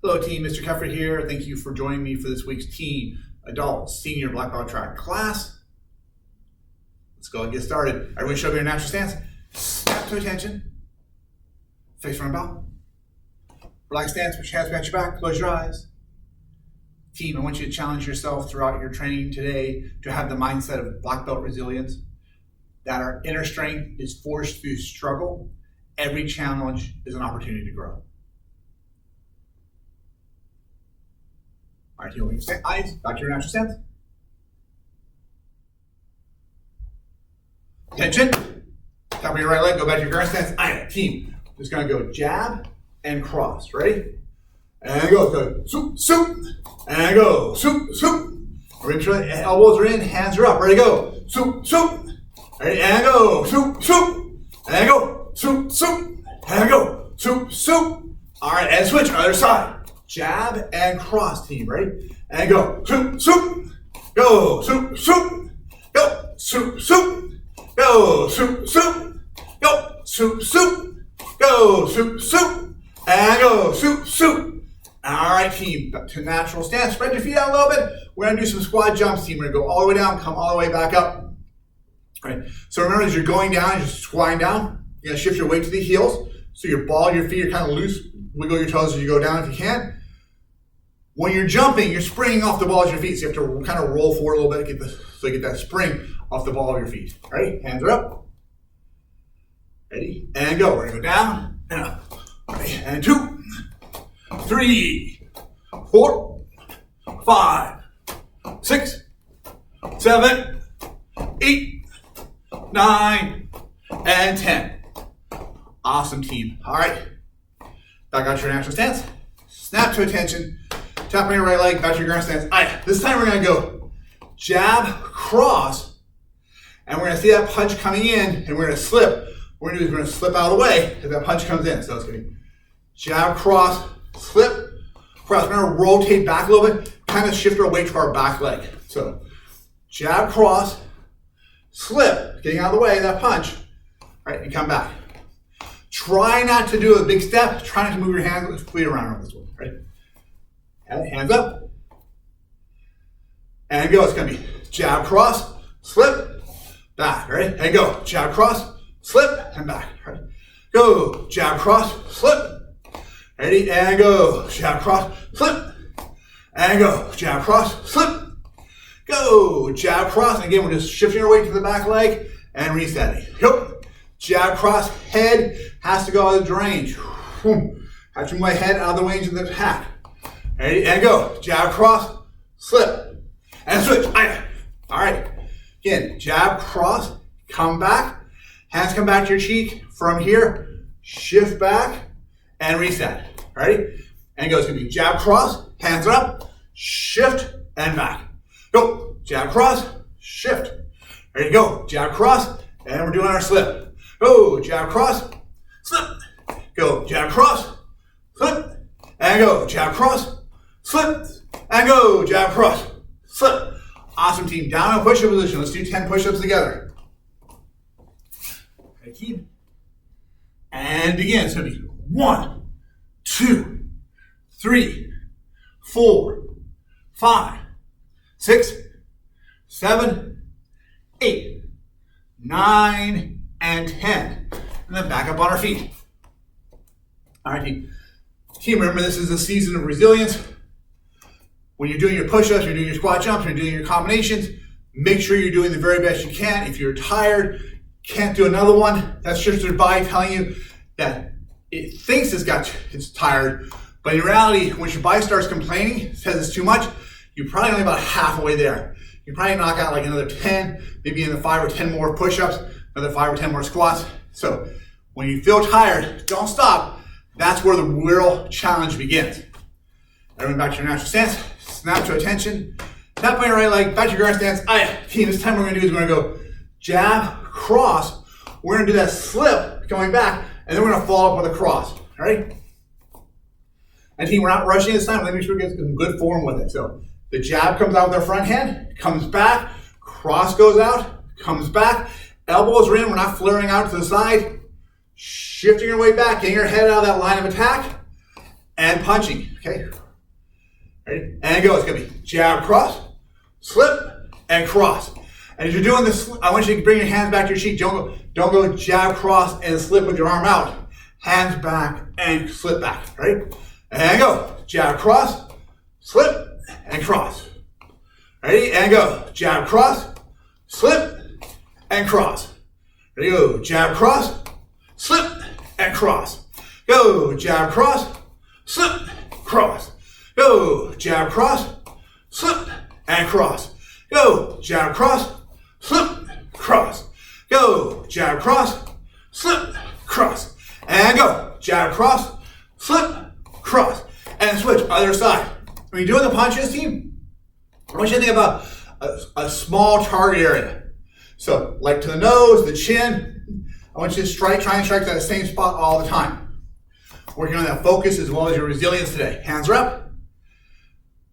Hello team, Mr. Keffer here. Thank you for joining me for this week's Teen Adult Senior Black Belt Track class. Let's go and get started. Everyone show me your natural stance. Snap to attention. Face front about. Relax stance, put your hands behind your back, close your eyes. Team, I want you to challenge yourself throughout your training today to have the mindset of black belt resilience, that our inner strength is forged through struggle. Every challenge is an opportunity to grow. All right, here we go. Eyes, back to your natural stance. Attention. Top of your right leg, go back to your current stance. All right, team. Just gonna go jab and cross. Ready? And go. Swoop, swoop. And go. Swoop, swoop. Make sure the elbows are in, hands are up. Ready, go. Swoop, swoop. Ready, and go. Swoop, swoop. And go. Swoop, swoop. And go. Swoop, swoop. All right, and switch, other side. Jab and cross, team, ready? And go, swoop, swoop, go, swoop, swoop, go, swoop, swoop, go, swoop, swoop, go, swoop, swoop, go, swoop, swoop, and go, swoop, swoop. All right, team, back to natural stance. Spread your feet out a little bit. We're gonna do some squat jumps, team. We're gonna go all the way down, come all the way back up. All right, so remember, as you're going down, you're squatting down, you're gonna shift your weight to the heels, so your ball, your feet are kind of loose. Wiggle your toes as you go down if you can. When you're jumping, you're springing off the balls of your feet, so you have to kind of roll forward a little bit so you get that spring off the ball of your feet. Ready? Hands are up. Ready? And go. We're going to go down and up. Ready? And 2, 3, 4, 5, 6, 7, 8, 9, and 10. Awesome, team. All right. Back out to your natural stance. Snap to attention. Tap on your right leg, back to your ground stance. All right, this time we're gonna go jab, cross, and we're gonna see that punch coming in, and we're gonna slip. What we're gonna do is we're gonna slip out of the way as that punch comes in. So it's gonna be jab, cross, slip, cross. We're gonna rotate back a little bit, kind of shift our weight to our back leg. So jab, cross, slip, getting out of the way of that punch. All right, and come back. Try not to do a big step. Try not to move your hands with feet around this way, right? Hands up. And go. It's going to be jab, cross, slip, back. Ready? And go. Jab, cross, slip, and back. Ready? Go. Jab, cross, slip. Ready? And go. Jab, cross, slip. And go. Jab, cross, slip. Go. Jab, cross. And again, we're just shifting our weight to the back leg and resetting. Go. Jab, cross, head has to go out of the range. Have to move my head out of the range of the attack. Ready, and go. Jab, cross, slip, and switch. All right. Again, jab, cross, come back. Hands come back to your cheek. From here, shift back, and reset. Ready? And go. It's going to be jab, cross, hands up, shift, and back. Go. Jab, cross, shift. Ready to go. Jab, cross, and we're doing our slip. Go. Jab, cross, slip. Go. Jab, cross, slip, and go. Jab, cross, slip, and go. Jab, cross, slip. Awesome, team. Down in push-up position. Let's do 10 push-ups together. Okay, keep. And begin. It's going to be 1, 2, 3, 4, 5, 6, 7, 8, 9, and 10. And then back up on our feet. All right, team. Team, remember this is a season of resilience. When you're doing your push-ups, you're doing your squat jumps, you're doing your combinations, make sure you're doing the very best you can. If you're tired, can't do another one, that's just your body telling you that it thinks it's tired, but in reality, when your body starts complaining, says it's too much, you're probably only about halfway there. You probably knock out like another 10, maybe another 5 or 10 more push-ups, another 5 or 10 more squats. So when you feel tired, don't stop. That's where the real challenge begins. Everyone back to your natural stance. Snap to attention. Tap on your right leg, back to your guard stance. Team, this time what we're gonna do is we're gonna go jab, cross. We're gonna do that slip coming back, and then we're gonna follow up with a cross. All right? And team, we're not rushing this time. Let me make sure we get some good form with it. So the jab comes out with our front hand, comes back, cross goes out, comes back, elbows are in, we're not flaring out to the side, shifting your way back, getting your head out of that line of attack, and punching, okay? Ready? And go. It's gonna be jab, cross, slip, and cross. And as you're doing this, I want you to bring your hands back to your cheek. Don't go jab, cross, and slip with your arm out. Hands back and slip back, right? And go. Jab, cross, slip, and cross. Ready? And go. Jab, cross, slip, and cross. Ready? Go. Jab, cross, slip, and cross. Go. Jab, cross, slip, cross. Go. Jab, cross, slip, and cross. Go. Jab, cross, slip, cross. Go. Jab, cross, slip, cross. And go. Jab, cross, slip, cross. And switch. Other side. When you're doing the punches, team, I want you to think about a small target area. So, like to the nose, the chin. I want you to try and strike that same spot all the time. Working on that focus as well as your resilience today. Hands are up.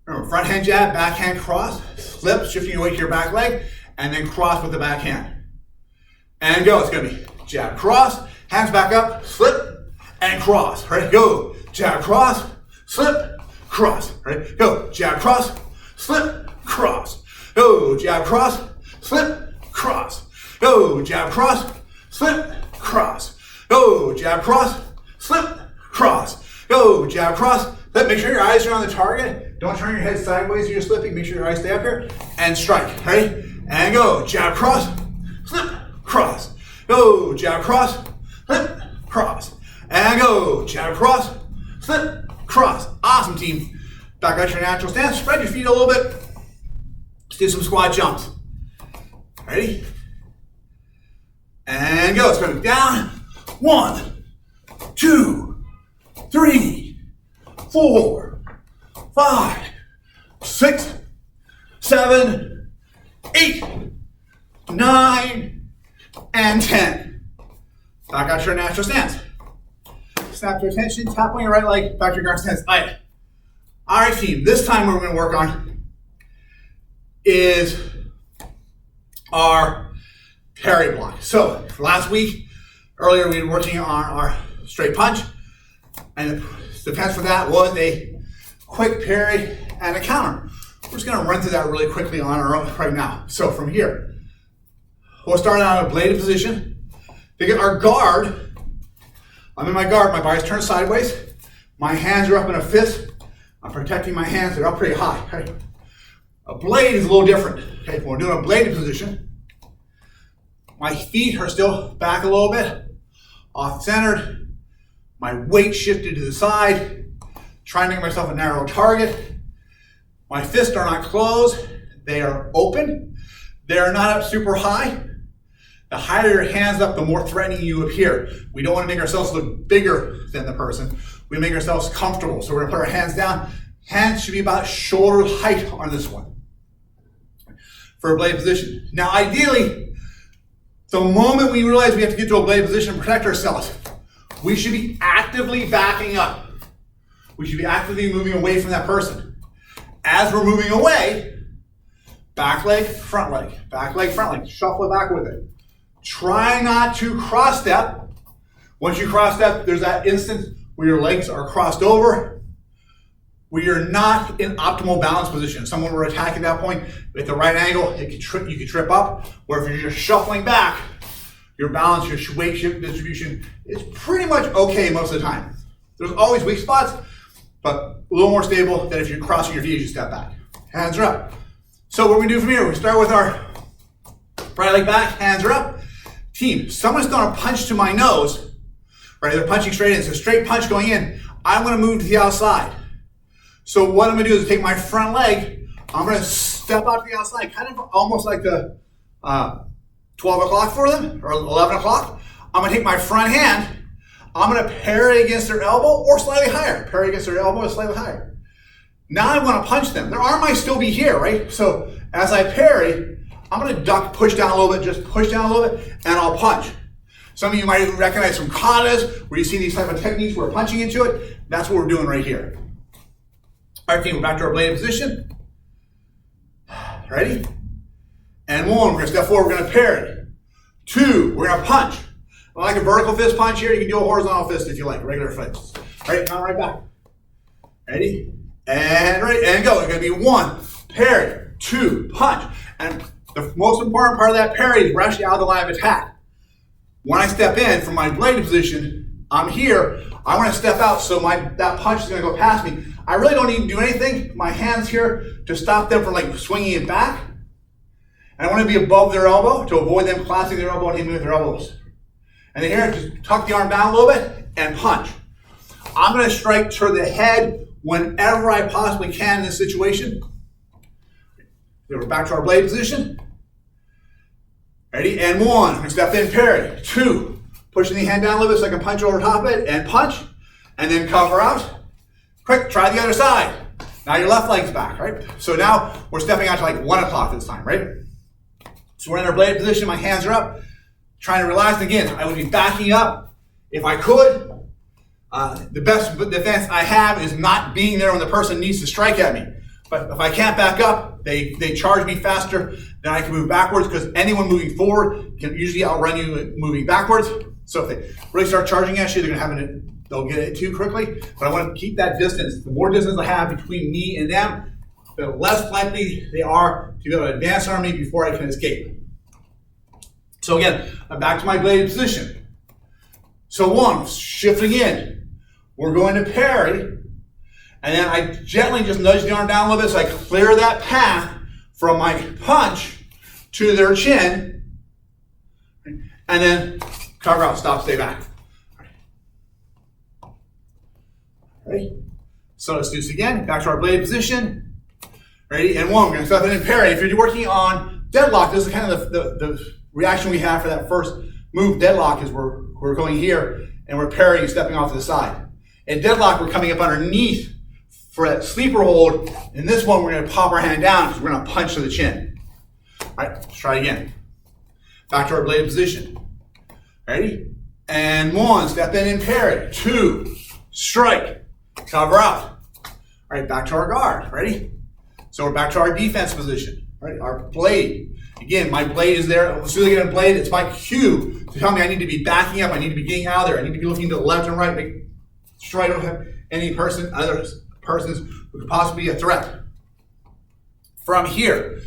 Remember, front hand jab, back hand cross, slip, shifting your weight to your back leg, and then cross with the back hand. And go. It's going to be jab, cross, hands back up, slip, and cross. Ready? Go. Jab, cross, slip, cross. Ready? Go. Jab, cross, slip, cross. Go. Jab, cross, slip, cross. Go. Jab, cross, slip, cross. Go. Jab, cross, slip, cross. Go. Jab, cross. Make sure your eyes are on the target. Don't turn your head sideways when you're slipping. Make sure your eyes stay up here. And strike. Ready? And go. Jab, cross, slip, cross. Go. Jab, cross, slip, cross. And go. Jab, cross, slip, cross. Awesome, team. Back out your natural stance. Spread your feet a little bit. Let's do some squat jumps. Ready? And go. It's going to be down. 1, 2, 3, 4, 5, 6, 7, 8, 9, and 10. Back out your natural stance. Snap your attention, tap on your right leg, back to your guard stance. All right, team. This time what we're going to work on is our parry block. So last week, earlier we were working on our straight punch, and the defense for that was a quick parry and a counter. We're just going to run through that really quickly on our own right now. So from here, we'll start out in a bladed position. To get our guard, I'm in my guard, my body's turned sideways. My hands are up in a fist. I'm protecting my hands, they're up pretty high. Okay? A blade is a little different. Okay, when we're doing a bladed position, my feet are still back a little bit, off-centered. My weight shifted to the side, trying to get myself a narrow target. My fists are not closed, they are open. They are not up super high. The higher your hands up, the more threatening you appear. We don't want to make ourselves look bigger than the person. We make ourselves comfortable. So we're going to put our hands down. Hands should be about shoulder height on this one for a blade position. Now, ideally, the moment we realize we have to get to a blade position and protect ourselves, we should be actively backing up. We should be actively moving away from that person. As we're moving away, back leg, front leg, back leg, front leg. Shuffle it back with it. Try not to cross step. Once you cross step, there's that instant where your legs are crossed over, where you're not in optimal balance position. Someone will attack at that point at the right angle. You could trip up. Where if you're just shuffling back, your balance, your weight shift distribution is pretty much okay most of the time. There's always weak spots, but a little more stable than if you're crossing your feet as you step back. Hands are up. So what we do from here, we start with our right leg back, hands are up. Team, someone's throwing a punch to my nose, right? They're punching straight in. It's a straight punch going in. I'm going to move to the outside. So what I'm going to do is take my front leg. I'm going to step out to the outside, kind of almost like the 12 o'clock for them, or 11 o'clock. I'm going to take my front hand. I'm going to parry against their elbow or slightly higher. Parry against their elbow or slightly higher. Now I want to punch them. Their arm might still be here, right? So as I parry, I'm going to duck, push down a little bit, just push down a little bit, and I'll punch. Some of you might recognize from katas, where you see these type of techniques where we're punching into it. That's what we're doing right here. All right, team, we're back to our bladed position. Ready? And 1, we're going to step forward, we're going to parry. 2, we're going to punch. I like a vertical fist punch here. You can do a horizontal fist if you like, regular fist. All right, now right back. Ready? And ready, and go. It's gonna be 1, parry, 2, punch. And the most important part of that parry is we're actually out of the line of attack. When I step in from my bladed position, I'm here. I want to step out so that punch is going to go past me. I really don't need to do anything. My hand's here to stop them from like swinging it back. And I want to be above their elbow to avoid them clasping their elbow and hitting me with their elbows. And then here, just tuck the arm down a little bit and punch. I'm going to strike to the head whenever I possibly can in this situation. Okay, we're back to our blade position. Ready? And 1. I'm going to step in, parry. 2. Pushing the hand down a little bit so I can punch over top of it and punch. And then cover out. Quick, try the other side. Now your left leg's back, right? So now we're stepping out to like 1 o'clock this time, right? So we're in our blade position. My hands are up. Trying to relax. And again, I would be backing up if I could. The best defense I have is not being there when the person needs to strike at me. But if I can't back up, they charge me faster than I can move backwards, because anyone moving forward can usually outrun you moving backwards. So if they really start charging at you, they'll get it too quickly. But I want to keep that distance. The more distance I have between me and them, the less likely they are to be able to advance on me before I can escape. So again, I'm back to my bladed position. So 1, shifting in. We're going to parry, and then I gently just nudge the arm down a little bit so I clear that path from my punch to their chin, and then cover out, stop, stay back. Ready? So let's do this again. Back to our blade position. Ready? And 1. We're going to step in and parry. If you're working on deadlock, this is kind of the reaction we have for that first move. Deadlock is we're going here and we're parrying and stepping off to the side. In deadlock, we're coming up underneath for that sleeper hold. In this one, we're going to pop our hand down because we're going to punch to the chin. All right, let's try again. Back to our blade position. Ready? And 1, step in and parry. 2, strike, cover out. All right, back to our guard. Ready? So we're back to our defense position. Right? Our blade. Again, my blade is there. As soon as I get a blade, it's my cue to tell me I need to be backing up. I need to be getting out of there. I need to be looking to the left and right. Make sure I don't have any other persons who could possibly be a threat. From here,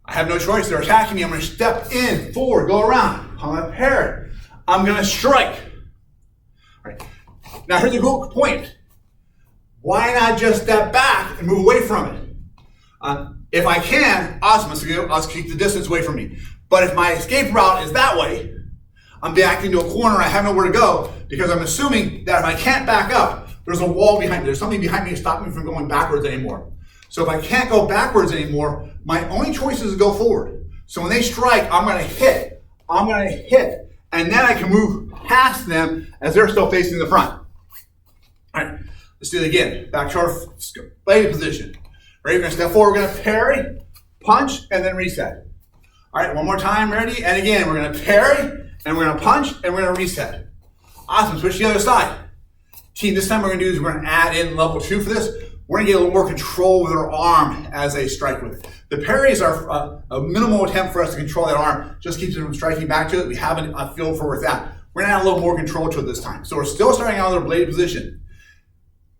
I have no choice. They're attacking me. I'm going to step in, forward, go around. I'm going to parry. I'm going to strike. All right. Now here's a good point. Why not just step back and move away from it? If I can, awesome. Let's keep the distance away from me. But if my escape route is that way, I'm backing into a corner. I have nowhere to go because I'm assuming that if I can't back up, there's a wall behind me. There's something behind me to stop me from going backwards anymore. So if I can't go backwards anymore, my only choice is to go forward. So when they strike, I'm going to hit. And then I can move past them as they're still facing the front. All right, let's do it again. Back to our bladed position. Ready? We're going to step forward. We're going to parry, punch, and then reset. All right, one more time. Ready? And again, we're going to parry, and we're going to punch, and we're going to reset. Awesome. Switch to the other side. Team, this time we're going to do is we're going to add in level 2 for this. We're going to get a little more control with our arm as they strike with it. The parries are a minimal attempt for us to control that arm. Just keeps them from striking back to it. We have a feel for where it's at. We're going to add a little more control to it this time. So we're still starting out with our bladed position.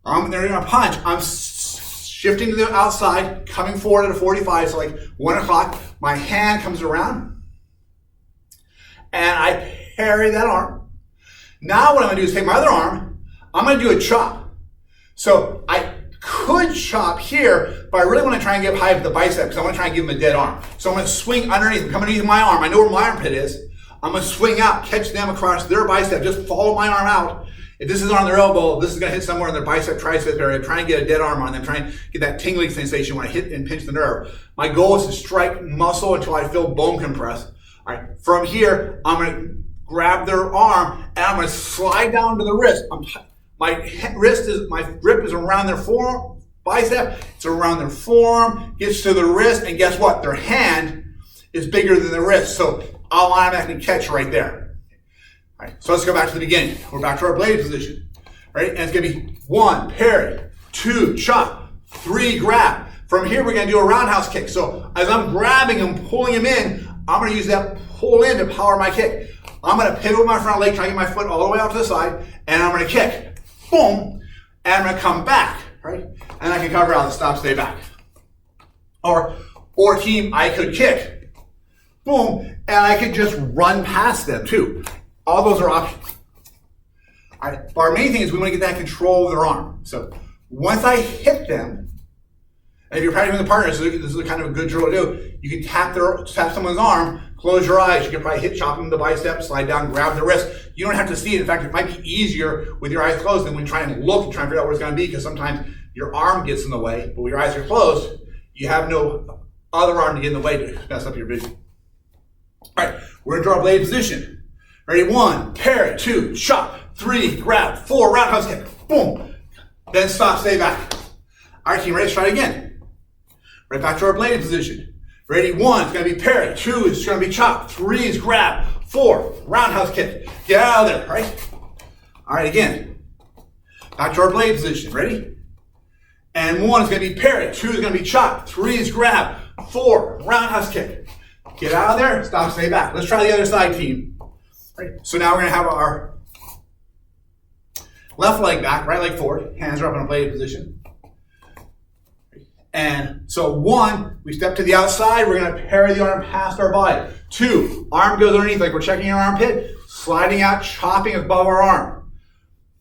They're going to punch. I'm shifting to the outside, coming forward at a 45, so like 1 o'clock. My hand comes around, and I parry that arm. Now what I'm going to do is take my other arm. I'm going to do a chop. So I could chop here, but I really want to try and get high with the bicep because I want to try and give him a dead arm. So I'm going to swing underneath, come underneath my arm. I know where my armpit is. I'm going to swing out, catch them across their bicep, just follow my arm out. If this is on their elbow, this is going to hit somewhere in their bicep, tricep area. Try and get a dead arm on them. Try and get that tingling sensation when I hit and pinch the nerve. My goal is to strike muscle until I feel bone compressed. All right. From here, I'm going to grab their arm and I'm going to slide down to the wrist. My grip is around their forearm, bicep. It's around their forearm, gets to the wrist, and guess what? Their hand is bigger than the wrist. So I'll automatically catch right there. All right, so let's go back to the beginning. We're back to our bladed position. Right? And it's going to be 1, parry, 2, chop, 3, grab. From here, we're going to do a roundhouse kick. So as I'm grabbing him, pulling him in, I'm going to use that pull in to power my kick. I'm going to pivot with my front leg, try to get my foot all the way out to the side, and I'm going to kick. Boom. And I'm going to come back. right? And I can cover out and stop, stay back. Or team, I could kick, boom, and I could just run past them too. All those are options. All right, but our main thing is we want to get that control of their arm. So once I hit them, and if you're practicing with a partner, so this is kind of a good drill to do. You can tap someone's arm, close your eyes. You can probably chop them the bicep, slide down, grab the wrist. You don't have to see it. In fact, it might be easier with your eyes closed than when you try and look and try and figure out where it's going to be, because sometimes your arm gets in the way, but when your eyes are closed, you have no other arm to get in the way to mess up your vision. All right, we're going to draw a blade position. Ready? 1, parry, 2, chop, 3, grab, 4, roundhouse kick, boom. Then stop, stay back. All right, team, ready? Let's try it again. Right back to our bladed position. Ready? 1, it's going to be parry. 2, it's going to be chop. 3 is grab. 4, roundhouse kick. Get out of there, right? All right, again. Back to our blade position. Ready? And 1 is going to be parry. 2 is going to be chop. 3 is grab. 4, roundhouse kick. Get out of there. Stop, stay back. Let's try the other side, team. Right. So now we're going to have our left leg back, right leg forward. Hands are up in a bladed position. And so 1, we step to the outside, we're going to parry the arm past our body. 2, arm goes underneath like we're checking our armpit, sliding out, chopping above our arm.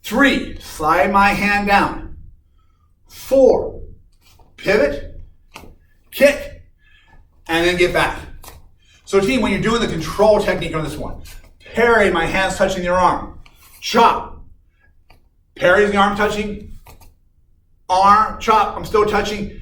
3, slide my hand down. 4, pivot, kick, and then get back. So team, when you're doing the control technique on this one, parry, my hand's touching your arm. Chop, parry the arm touching, arm, chop, I'm still touching.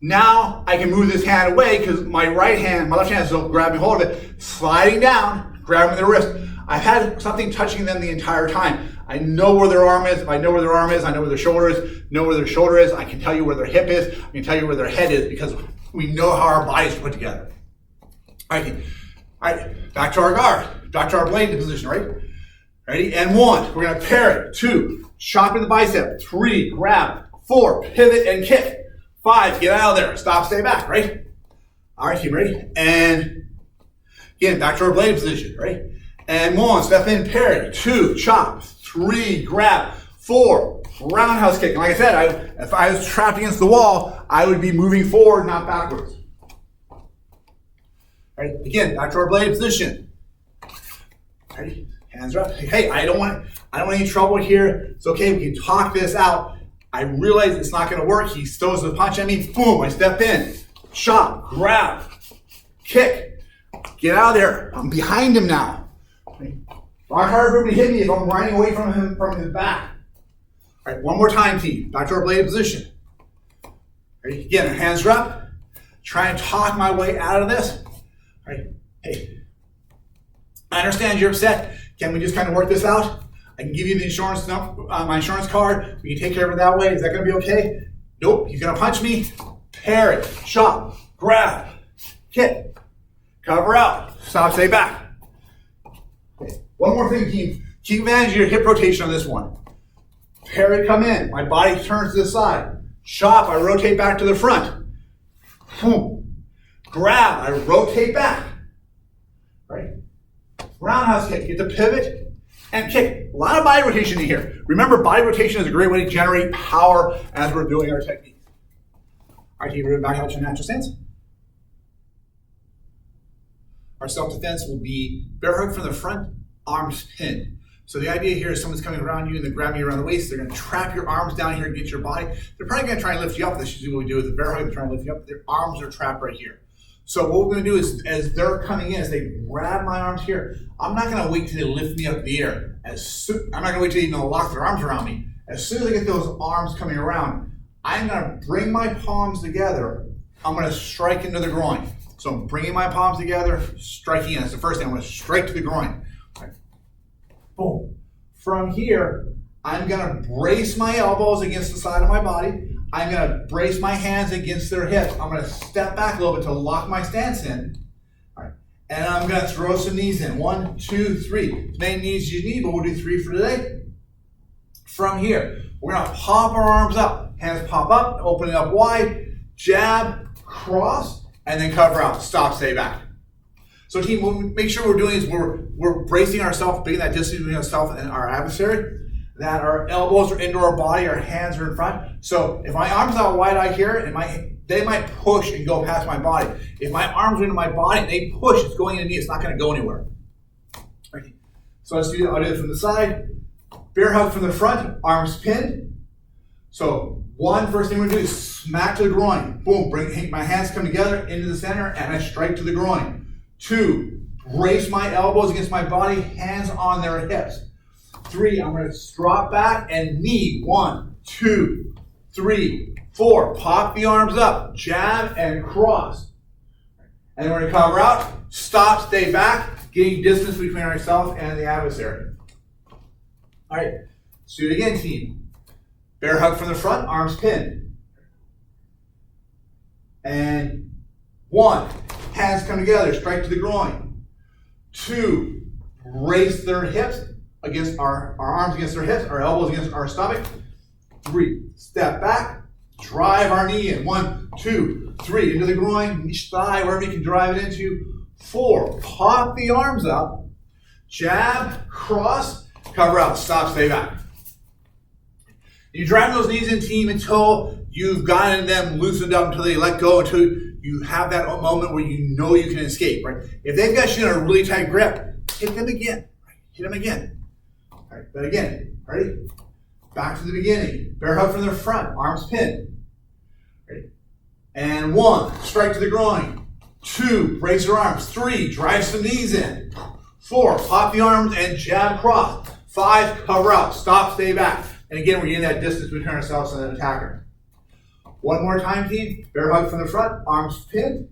Now I can move this hand away because my left hand is still grabbing hold of it, sliding down, grabbing the wrist. I've had something touching them the entire time. I know where their arm is. If I know where their arm is, I know where their shoulder is. Know where their shoulder is. I can tell you where their hip is. I can tell you where their head is because we know how our bodies are put together. All right, back to our guard, back to our bladed position, right? Ready? And 1, we're going to parry. 2, chop in the bicep. 3, grab. 4, pivot and kick. 5, get out of there. Stop, stay back, right? All right, team, ready? And again, back to our blade position, right? And 1, step in, parry. 2, chop. 3, grab. 4, roundhouse kick. And like I said, if I was trapped against the wall, I would be moving forward, not backwards. All right, again, back to our blade position. Ready? Hands are up. Hey, I don't want any trouble here. It's okay, we can talk this out. I realize it's not going to work. He throws the punch at me. Boom, I step in. Chop, grab, kick. Get out of there. I'm behind him now. It's not hard for him to hit me if I'm running away from him from his back. All right, one more time, team. Back to our bladed position. Ready? Again, our hands are up. Try and talk my way out of this. All right, hey, I understand you're upset. Can we just kind of work this out? I can give you the insurance, my insurance card. We can take care of it that way. Is that going to be okay? Nope. He's going to punch me. Parry, chop, grab, kick, cover out, stop, stay back. Okay. One more thing, team. Keep managing your hip rotation on this one. Parry, come in. My body turns to the side. Chop, I rotate back to the front. Boom. Grab, I rotate back. Right? Roundhouse kick. Get the pivot. And kick. A lot of body rotation in here. Remember, body rotation is a great way to generate power as we're doing our technique. All right, team, we're back out to natural stance. Our self-defense will be bear hug from the front, arms pinned. So the idea here is someone's coming around you and they're grabbing you around the waist. They're going to trap your arms down here against your body. They're probably going to try and lift you up. This is usually what we do with the bear hug. They're trying to lift you up. Their arms are trapped right here. So what we're going to do is, as they're coming in, as they grab my arms here, I'm not going to wait till they lift me up in the air. I'm not going to wait till they even lock their arms around me. As soon as I get those arms coming around, I'm going to bring my palms together. I'm going to strike into the groin. So I'm bringing my palms together, striking in. That's the first thing. I'm going to strike to the groin. Right. Boom. From here, I'm going to brace my elbows against the side of my body. I'm going to brace my hands against their hips. I'm going to step back a little bit to lock my stance in. All right. And I'm going to throw some knees in. 1, 2, 3. As many knees as you need, but we'll do 3 for today. From here, we're going to pop our arms up. Hands pop up, open it up wide, jab, cross, and then cover out. Stop, stay back. So team, what we make sure we're doing is we're bracing ourselves, making that distance between ourselves and our adversary. that our elbows are into our body, our hands are in front. So if my arms are out wide out here, they might push and go past my body. If my arms are into my body and they push, it's going into me, it's not going to go anywhere. Okay. So I'll do it from the side. Bear hug from the front, arms pinned. So first thing we're going to do is smack to the groin. Boom, my hands come together into the center and I strike to the groin. 2, brace my elbows against my body, hands on their hips. 3, I'm going to drop back and knee. 1, 2, 3, 4. Pop the arms up, jab and cross. And then we're going to cover out, stop, stay back, getting distance between ourselves and the adversary. All right, let's do it again, team. Bear hug from the front, arms pinned. And 1, hands come together, strike to the groin. 2, brace their hips against our arms against their hips, our elbows against our stomach. 3, step back, drive our knee in. 1, 2, 3, into the groin, each thigh, wherever you can drive it into. 4, pop the arms up, jab, cross, cover out, stop, stay back. You drive those knees in, team, until you've gotten them loosened up, until they let go, until you have that moment where you know you can escape, right? If they've got you in a really tight grip, hit them again, right? Hit them again. All right, but again, ready? Back to the beginning. Bear hug from the front, arms pinned. Ready? And 1, strike to the groin. 2, brace your arms. 3, drive some knees in. 4, pop the arms and jab cross. 5, cover out, stop, stay back. And again, we're getting that distance between ourselves and the attacker. One more time, team. Bear hug from the front, arms pinned.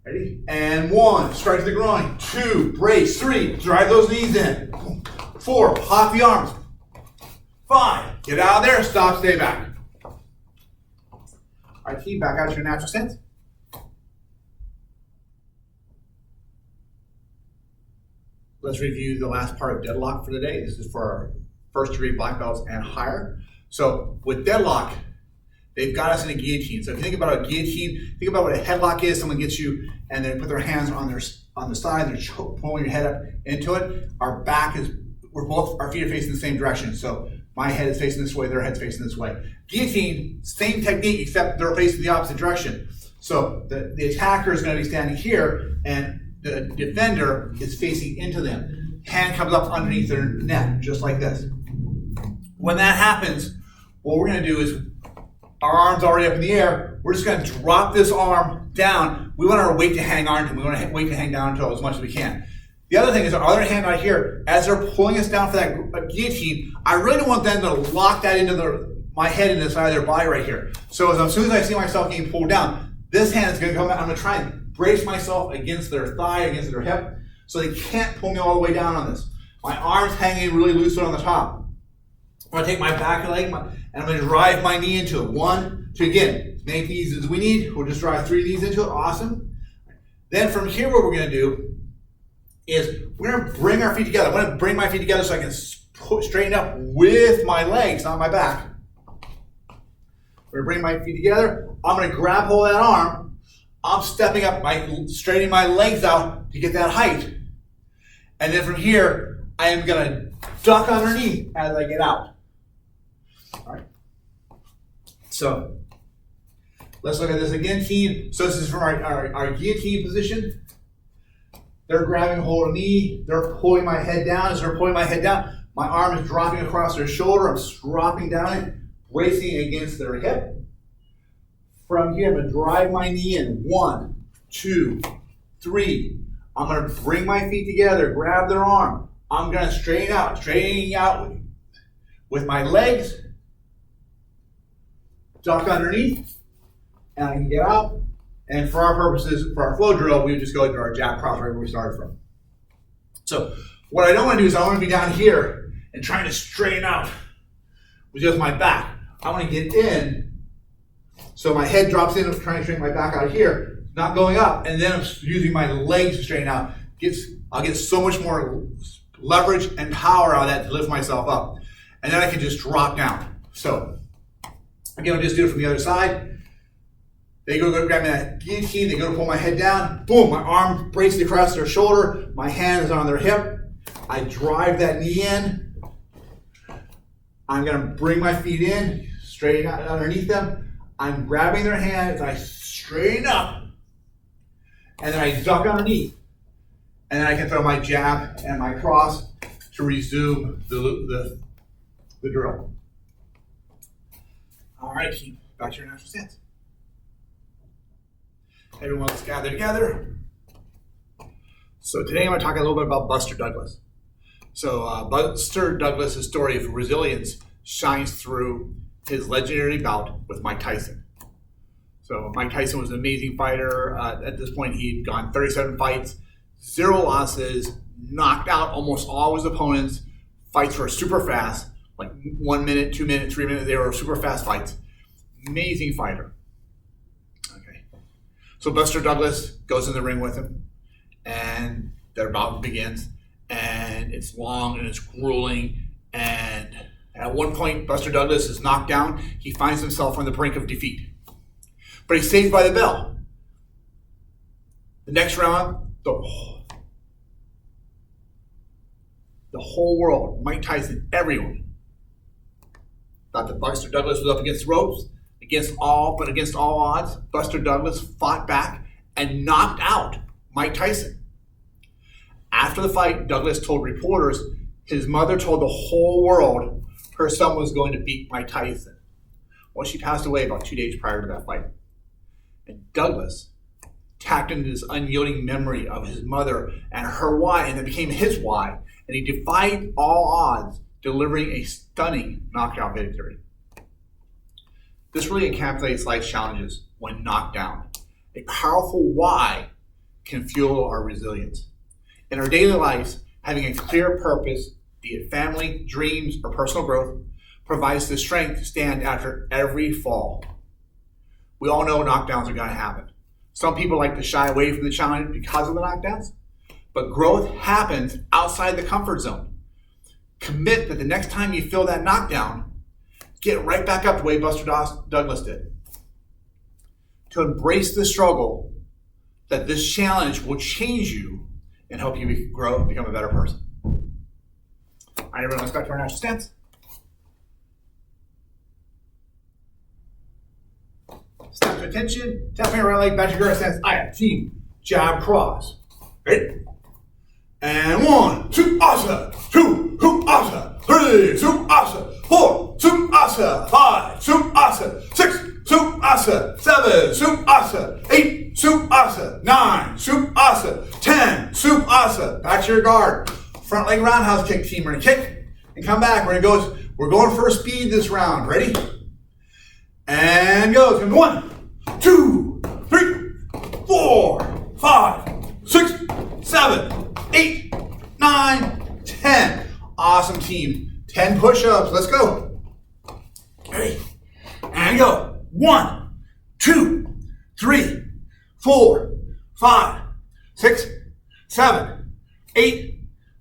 Ready? And 1, strike to the groin. 2, brace. 3, drive those knees in. 4, pop the arms. 5, get out of there, stop, stay back. All right, team, back out to your natural stance. Let's review the last part of deadlock for today. This is for our first degree black belts and higher. So with deadlock, they've got us in a guillotine. So if you think about a guillotine, think about what a headlock is. Someone gets you and they put their hands on the side, they're pulling your head up into it. Our feet are facing the same direction. So my head is facing this way, their head's facing this way. Guillotine, same technique, except they're facing the opposite direction. So the attacker is going to be standing here and the defender is facing into them. Hand comes up underneath their neck, just like this. When that happens, what we're going to do is, our arm's already up in the air, we're just going to drop this arm down. We want our weight to hang on to it. We want our weight to hang down to it as much as we can. The other thing is our other hand right here, as they're pulling us down for that guillotine, I really don't want them to lock that into my head into the side of their body right here. So as soon as I see myself getting pulled down, this hand is going to come out. I'm going to try and brace myself against their thigh, against their hip, so they can't pull me all the way down on this. My arm's hanging really loose on the top. I'm going to take my back leg and I'm going to drive my knee into it. 1, 2, again, as many knees as we need. We'll just drive 3 knees into it. Awesome. Then from here, what we're going to do is we're going to bring our feet together. I'm going to bring my feet together so I can straighten up with my legs, not my back. We're going to bring my feet together. I'm going to grab hold of that arm. I'm stepping up, straightening my legs out to get that height. And then from here, I am going to duck underneath as I get out. All right. So let's look at this again, team. So this is from our guillotine position. They're grabbing hold of me. They're pulling my head down. As they're pulling my head down, my arm is dropping across their shoulder. I'm dropping down it, bracing against their hip. From here, I'm going to drive my knee in. 1, 2, 3. I'm going to bring my feet together, grab their arm. I'm going to straighten out with my legs, duck underneath, and I can get out. And for our purposes, for our flow drill, we would just go to our jab cross right where we started from. So what I don't want to do is I want to be down here and trying to straighten out with just my back. I want to get in. So my head drops in, I'm trying to straighten my back out here, not going up, and then I'm using my legs to straighten out. I'll get so much more leverage and power out of that to lift myself up. And then I can just drop down. So again, I'll just do it from the other side. They go grab me that guillotine, they go to pull my head down, boom, my arm braced across their shoulder, my hand is on their hip. I drive that knee in, I'm gonna bring my feet in, straighten out underneath them. I'm grabbing their hands, I straighten up, and then I duck underneath. And then I can throw my jab and my cross to resume the drill. All right, team, back to your natural stance. Everyone, let's gather together. So today I'm going to talk a little bit about Buster Douglas. So Buster Douglas' story of resilience shines through his legendary bout with Mike Tyson. So Mike Tyson was an amazing fighter. At this point, he'd gone 37 fights, 0 losses, knocked out almost all his opponents. Fights were super fast, like 1 minute, 2 minutes, 3 minutes. They were super fast fights. Amazing fighter. Okay. So Buster Douglas goes in the ring with him, and their bout begins. And it's long and it's grueling. And at one point, Buster Douglas is knocked down. He finds himself on the brink of defeat. But he's saved by the bell. The next round, the whole world, Mike Tyson, everyone, thought that Buster Douglas was up against the ropes, against all odds. Buster Douglas fought back and knocked out Mike Tyson. After the fight, Douglas told reporters his mother told the whole world her son was going to beat Mike Tyson. Well, she passed away about 2 days prior to that fight. And Douglas tapped into this unyielding memory of his mother and her why, and it became his why. And he defied all odds, delivering a stunning knockout victory. This really encapsulates life's challenges when knocked down. A powerful why can fuel our resilience. In our daily lives, having a clear purpose, be it family, dreams, or personal growth, provides the strength to stand after every fall. We all know knockdowns are going to happen. Some people like to shy away from the challenge because of the knockdowns, but growth happens outside the comfort zone. Commit that the next time you feel that knockdown, get right back up the way Buster Douglas did. To embrace the struggle, that this challenge will change you and help you grow and become a better person. All right, everyone, let's go back to our natural stance. Snap to attention, tap your right leg, back to your stance. I have team, jab, cross. Ready? And 1, 2, asa, 2, hoop, asa, 3, soup, asa, 4, soup, asa, 5, soup, asa, 6, soup, asa, 7, soup, asa, 8, soup, asa, 9, soup, asa, 10, soup, asa. Back to your guard. Front leg roundhouse kick, team. We're gonna kick and come back. We're going for speed this round. Ready? And go. It's gonna be 1, 2, 3, 4, 5, 6, 7, 8, 9, 10. Awesome, team. 10 push-ups. Let's go. Ready? And go. 1, 2, 3, 4, 5, 6, 7, 8,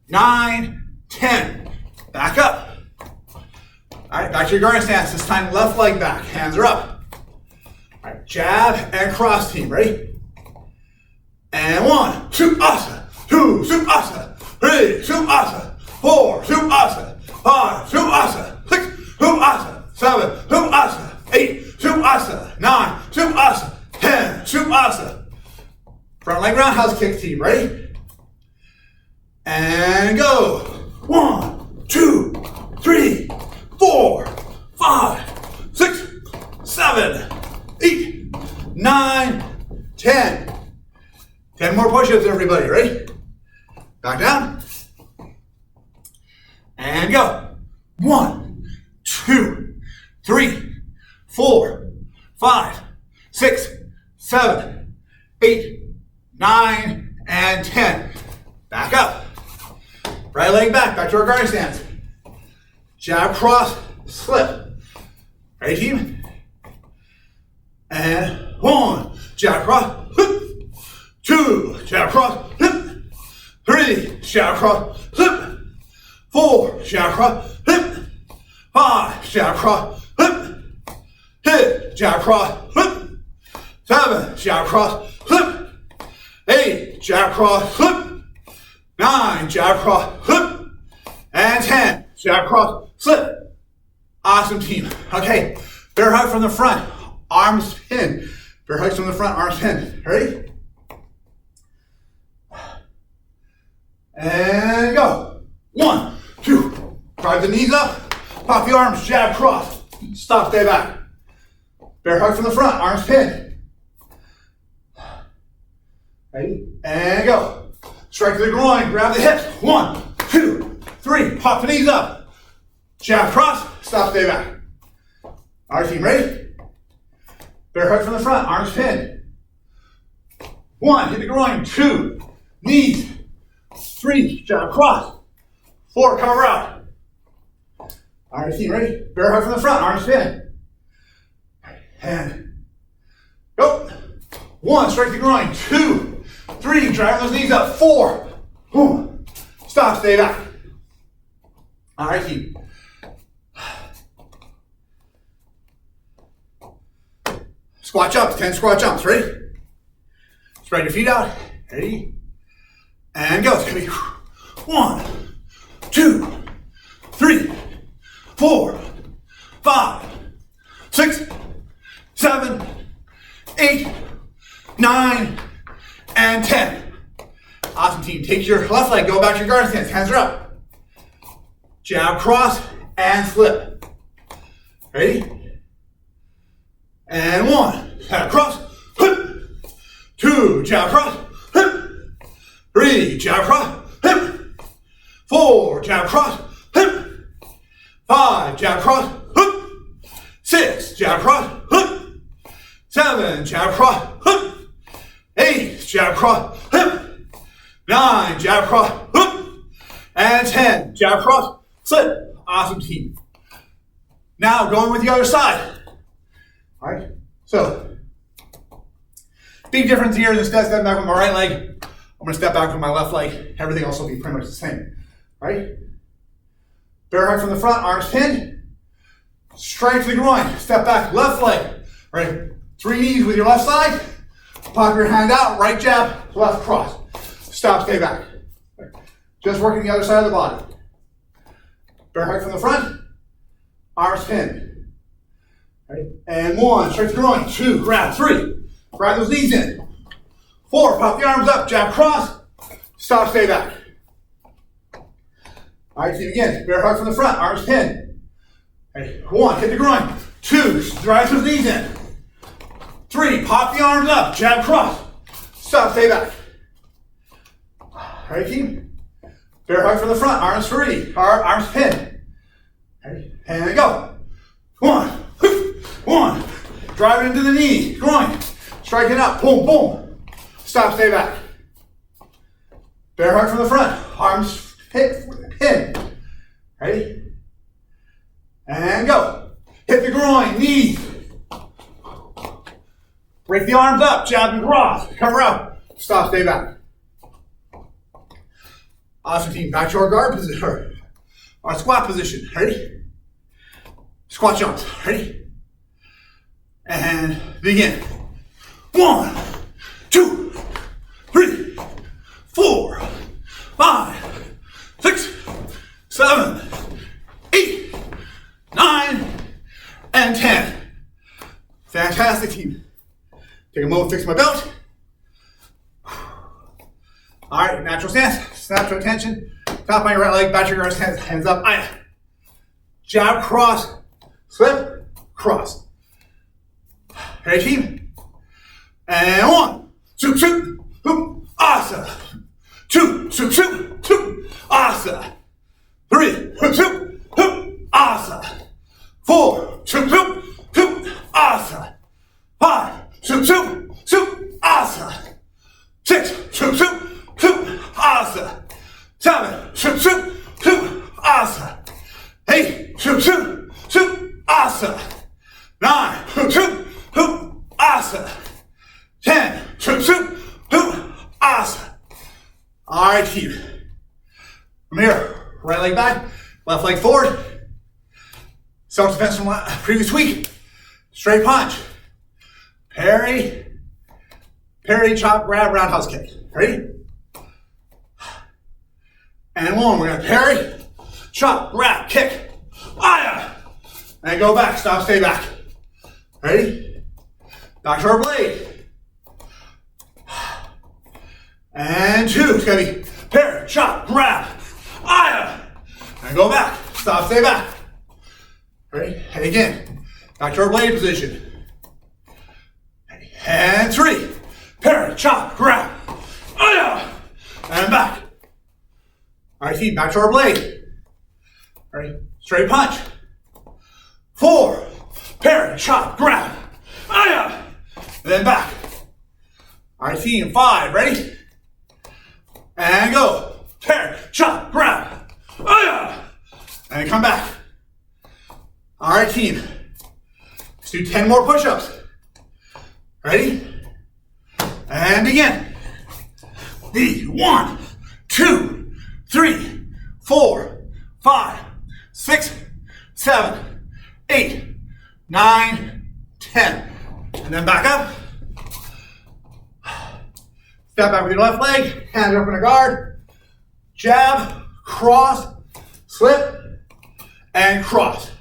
9, 10. Back up. All right, back to your guard stance. This time, left leg back. Hands are up. All right, jab and cross, team. Ready? And 1, 2, asa, 2, soup, asa, 3, soup, asa, 4, soup, asa, 5, soup, asa, 6, soup, asa, 7, soup, asa, 8, soup, asa, 9, soup, asa, 10, soup, asa. Front leg roundhouse kick, team. Ready? And go. 1, 2, 3, 4, 5, 6, 7, 8, 9, 10. 10 more push-ups, everybody. Ready? Back down. And go. 1, 2, 3, 4, 5, 6, 7, 8, 9, and 10. Back up. Right leg back to our guard stance. Jab, cross, slip. Ready, team? And 1, jab, cross, hip. 2, jab, cross, hip. 3, jab, cross, hip. 4, jab, cross, hip. 5, jab, cross, hip. Hit, jab, cross, hip. 7, jab, cross, hip. 8, jab, cross, hip. 9, jab, cross, hip. And 10, jab, cross, slip. Awesome, team. Okay, bear hug from the front, arms pinned. Bear hugs from the front, arms pinned. Ready? And go. 1, 2. Drive the knees up, pop the arms, jab, cross. Stop, stay back. Bear hug from the front, arms pinned. Ready? And go. Strike to the groin, grab the hips. 1, 2, 3. Pop the knees up. Jab, cross, stop, stay back. All right, team, ready? Bear hug from the front, arms pinned. 1, hit the groin. 2, knees. 3, jab, cross. 4, cover out. All right, team, ready? Bear hug from the front, arms pinned. And go. 1, strike the groin. 2, 3, drive those knees up. 4, boom. Stop, stay back. All right, team. Squat jumps, 10 squat jumps. Ready? Spread your feet out. Ready? And go. It's going to be 1, 2, 3, 4, 5, 6, 7, 8, 9, and 10. Awesome, team. Take your left leg, go back to your guard stance. Hands are up. Jab, cross, and slip. Ready? And 1, jab, cross, 2, jab, cross, 3, jab, cross, 4, jab, cross, 5, jab, cross, 6, jab, cross, 7, jab, cross, 8, jab, cross, 9, jab, cross, and 10, jab, cross, slip. Awesome, team. Now going with the other side. All right, so big difference here is instead of stepping back with my right leg, I'm going to step back with my left leg. Everything else will be pretty much the same. All right? Bear hug from the front, arms pinned. Straight to the groin. Step back, left leg. All right, 3 knees with your left side. Pop your hand out, right jab, left cross. Stop, stay back. Just working the other side of the body. Bear hug from the front, arms pinned. Right. And 1, straight to the groin. 2, grab. 3, grab those knees in. 4, pop the arms up, jab, cross. Stop, stay back. All right, team, again. Bear hug from the front, arms pinned. Right. 1, hit the groin. 2, drive those knees in. 3, pop the arms up, jab, cross. Stop, stay back. All right, team. Bear hug from the front, arms free, arms pinned. Right. And go. 1. 1, drive it into the knee, groin, strike it up, boom, boom. Stop, stay back. Bear hug from the front, arms pinned. Ready? And go. Hit the groin, knees. Break the arms up, jab and cross, cover out. Stop, stay back. Awesome, team. Back to our guard position, our squat position. Ready? Squat jumps. Ready? And begin. 1, 2, 3, 4, 5, 6, 7, 8, 9, and 10. Fantastic, team. Take a moment to fix my belt. All right, natural stance. Snap to attention. Top on your right leg, back to your right stance. Hands up. Jab, cross, slip, cross. Ready, team? And 1, 2, shoot, hoop, asa. 2, shoot, shoot, hoop, asa. 3, hoop, shoot, hoop, asa. 4, shoot, shoot, hoop, asa. 5, shoot, shoot, shoot, asa. 6, shoot, shoot, hoop, asa. 7, shoot, shoot, hoop, asa. 8, shoot, shoot, shoot, asa. 9, shoot, shoot, hoop, asa. 10, shoot, shoot, hoop, asa. All right, team. From here, right leg back, left leg forward. Self-defense from previous week. Straight punch. Parry, chop, grab, roundhouse kick. Ready? And 1, we're gonna parry, chop, grab, kick. Aya! And go back. Stop, stay back. Ready? Back to our blade. And 2. It's going to be parry, chop, grab. Aya. And go back. Stop, stay back. Ready? And again. Back to our blade position. And 3. Parry, chop, grab. Aya. And back. All right, team, back to our blade. Ready? Straight punch. 4. Parry, chop, grab. Aya. And then back. All right, team, 5. Ready? And go. Parry, chop, grab. Aya. And come back. All right, team. Let's do 10 more push-ups. Ready? And begin. 1, 2, 3, 4, 5, 6, 7, 8, 9, 10. And then back up. Step back with your left leg, hands up in a guard. Jab, cross, slip, and cross.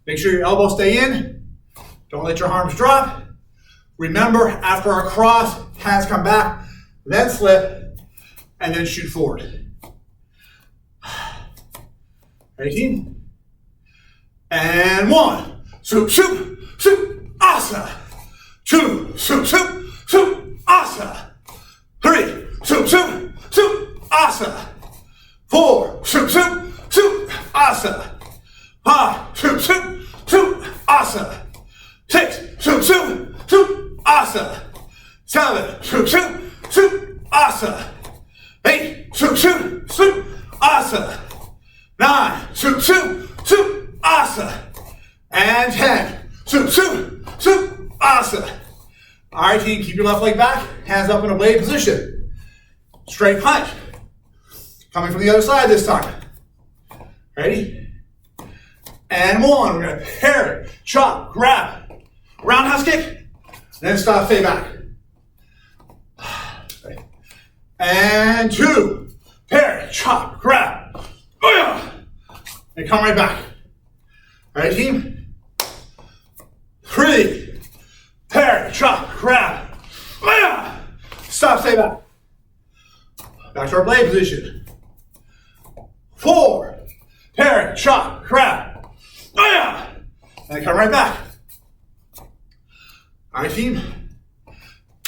Make sure your elbows stay in. Don't let your arms drop. Remember, after our cross, hands come back, then slip, and then shoot forward. Ready, team? And 1, soup, soup, soup, asa. 2, soup, soup, soup, asa. 3, soup, soup, soup, asa. 4, soup, soup, soup, asa. 5, soup, soup, soup, asa. 6, soup, soup, soup, asa. 7, soup, soup, soup, asa. 8, soup, soup, soup, asa. 9, soup, soup, soup, asa. And 10, soup, soup, soup, asa. All right, team, keep your left leg back, hands up in a blade position. Straight punch. Coming from the other side this time. Ready? And 1, we're gonna parry, chop, grab. Roundhouse kick, then stop, stay back. And 2, parry, chop, grab. And come right back. All right, team? 3, parry, chop, grab. Stop, stay back. Back to our blade position. 4, parry, chop, grab. And come right back. All right, team.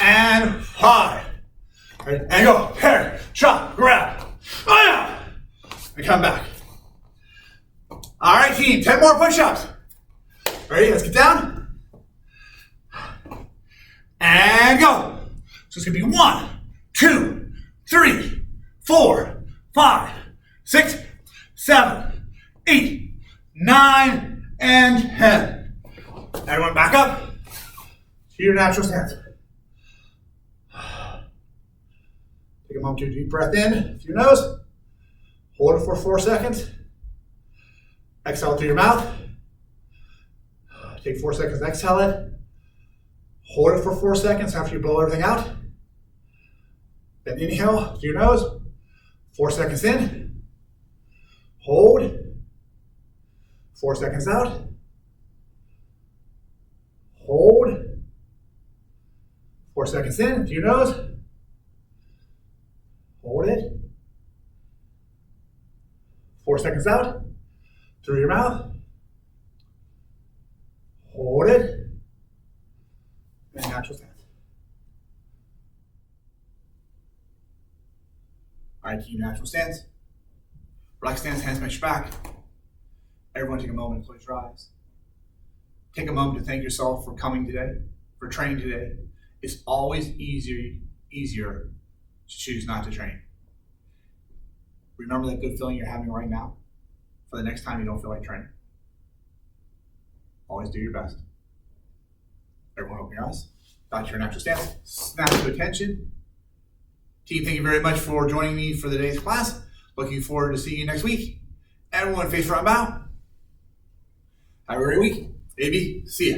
And 5. Right, and go. Parry, chop, grab. And come back. All right, team. 10 more push-ups. Ready? Let's get down. And go. So it's going to be 1, 2, 3, 4, 5, 6, 7, 8, 9, and 10. Everyone back up to your natural stance. Take a moment to deep breath in through your nose. Hold it for 4 seconds. Exhale through your mouth. Take 4 seconds, exhale it. Hold it for 4 seconds after you blow everything out. Then inhale through your nose. 4 seconds in. Hold. 4 seconds out. Hold. 4 seconds in through your nose. Hold it. 4 seconds out through your mouth. Hold it. And natural stance. All right, keep natural stance. Relax stance, hands behind your back. Everyone take a moment and close your eyes. Take a moment to thank yourself for coming today, for training today. It's always easier to choose not to train. Remember that good feeling you're having right now for the next time you don't feel like training. Always do your best. Everyone open your eyes. Back to your natural stance. Snap to attention. Team, thank you very much for joining me for the day's class. Looking forward to seeing you next week. Everyone face front bow. Have a great week. AB, see ya.